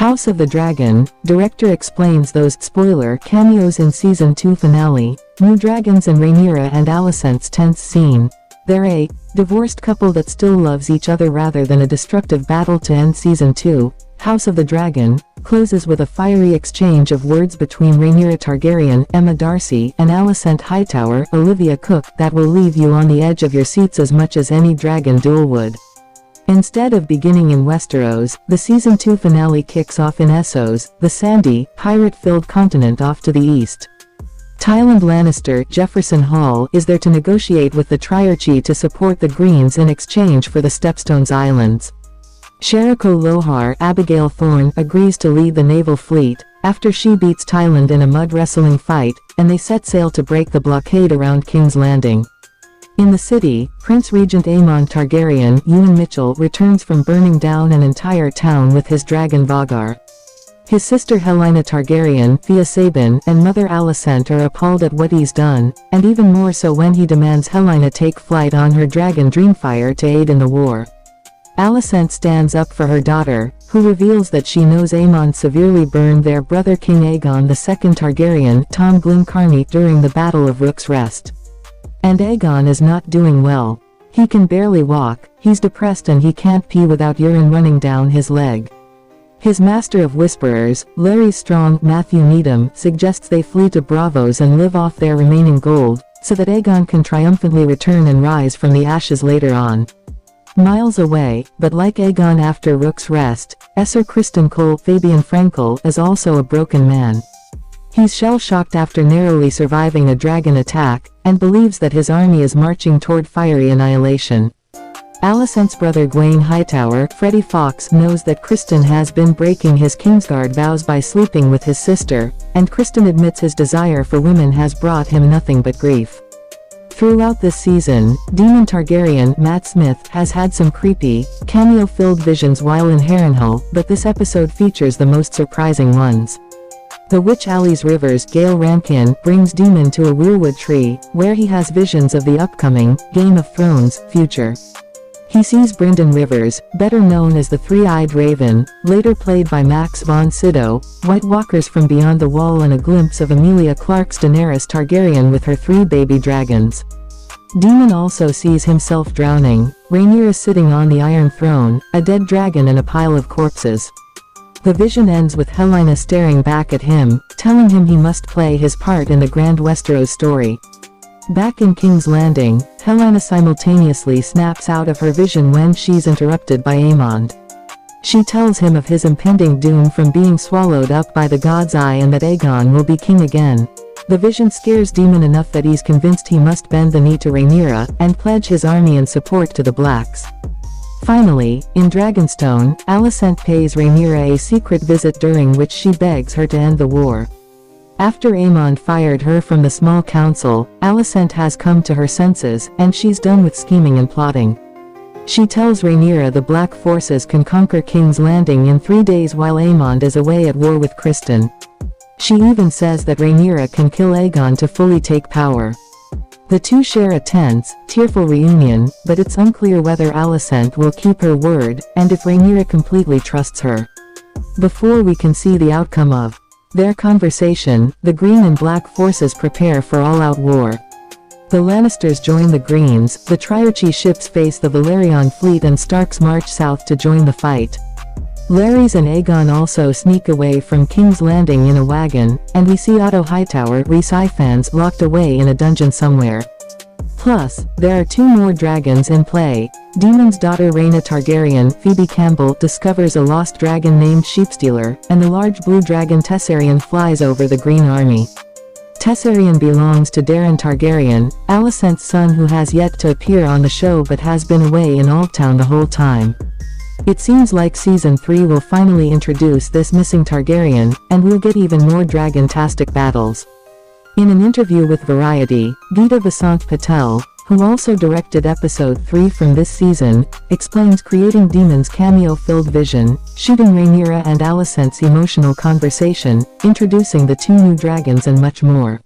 House of the Dragon, director explains those spoiler cameos in Season 2 finale, new dragons and Rhaenyra and Alicent's tense scene. They're a divorced couple that still loves each other rather than a destructive battle to end Season 2. House of the Dragon closes with a fiery exchange of words between Rhaenyra Targaryen, Emma Darcy, and Alicent Hightower, Olivia Cook, that will leave you on the edge of your seats as much as any dragon duel would. Instead of beginning in Westeros, the Season 2 finale kicks off in Essos, the sandy, pirate-filled continent off to the east. Tywin Lannister, Jefferson Hall, is there to negotiate with the Triarchy to support the Greens in exchange for the Stepstones Islands. Sheriko Lohar, Abigail Thorne, agrees to lead the naval fleet, after she beats Tywin in a mud-wrestling fight, and they set sail to break the blockade around King's Landing. In the city, Prince Regent Aemon Targaryen, Ewan Mitchell, returns from burning down an entire town with his dragon Vhagar. His sister Helaena Targaryen, Fia Sabin, and mother Alicent are appalled at what he's done, and even more so when he demands Helaena take flight on her dragon Dreamfire to aid in the war. Alicent stands up for her daughter, who reveals that she knows Aemon severely burned their brother King Aegon II Targaryen, Tom Glencairn, during the Battle of Rook's Rest. And Aegon is not doing well. He can barely walk, he's depressed and he can't pee without urine running down his leg. His Master of Whisperers, Larry Strong, Matthew Needham, suggests they flee to Braavos and live off their remaining gold, so that Aegon can triumphantly return and rise from the ashes later on. Miles away, but like Aegon after Rook's Rest, Esser Criston Cole Fabian Frankel is also a broken man. He's shell-shocked after narrowly surviving a dragon attack, and believes that his army is marching toward fiery annihilation. Alicent's brother Gwaine Hightower, Freddie Fox, knows that Criston has been breaking his Kingsguard vows by sleeping with his sister, and Criston admits his desire for women has brought him nothing but grief. Throughout this season, Daemon Targaryen, Matt Smith, has had some creepy, cameo-filled visions while in Harrenhal, but this episode features the most surprising ones. The witch Alice Rivers, Gale Rankin, brings Daemon to a weirwood tree, where he has visions of the upcoming Game of Thrones future. He sees Brynden Rivers, better known as the Three-Eyed Raven, later played by Max von Sydow, White Walkers from Beyond the Wall, and a glimpse of Emilia Clarke's Daenerys Targaryen with her 3 baby dragons. Daemon also sees himself drowning, Rhaenyra sitting on the Iron Throne, a dead dragon and a pile of corpses. The vision ends with Helaena staring back at him, telling him he must play his part in the grand Westeros story. Back in King's Landing, Helaena simultaneously snaps out of her vision when she's interrupted by Aemond. She tells him of his impending doom from being swallowed up by the God's Eye and that Aegon will be king again. The vision scares Daemon enough that he's convinced he must bend the knee to Rhaenyra, and pledge his army and support to the Blacks. Finally, in Dragonstone, Alicent pays Rhaenyra a secret visit during which she begs her to end the war. After Aemond fired her from the small council, Alicent has come to her senses, and she's done with scheming and plotting. She tells Rhaenyra the Black forces can conquer King's Landing in 3 days while Aemond is away at war with Criston. She even says that Rhaenyra can kill Aegon to fully take power. The two share a tense, tearful reunion, but it's unclear whether Alicent will keep her word, and if Rhaenyra completely trusts her. Before we can see the outcome of their conversation, the Green and Black forces prepare for all-out war. The Lannisters join the Greens, the Triarchy ships face the Valyrian fleet, and Starks march south to join the fight. Larys and Aegon also sneak away from King's Landing in a wagon, and we see Otto Hightower, Rhys Ifans, locked away in a dungeon somewhere. Plus, there are 2 more dragons in play. Daemon's daughter Rhaena Targaryen, Phoebe Campbell, discovers a lost dragon named Sheepstealer, and the large blue dragon Tessarion flies over the Green Army. Tessarion belongs to Daeron Targaryen, Alicent's son, who has yet to appear on the show but has been away in Oldtown the whole time. It seems like Season 3 will finally introduce this missing Targaryen, and we'll get even more dragon-tastic battles. In an interview with Variety, Geeta Vasant Patel, who also directed Episode 3 from this season, explains creating Daemon's cameo-filled vision, shooting Rhaenyra and Alicent's emotional conversation, introducing the 2 new dragons, and much more.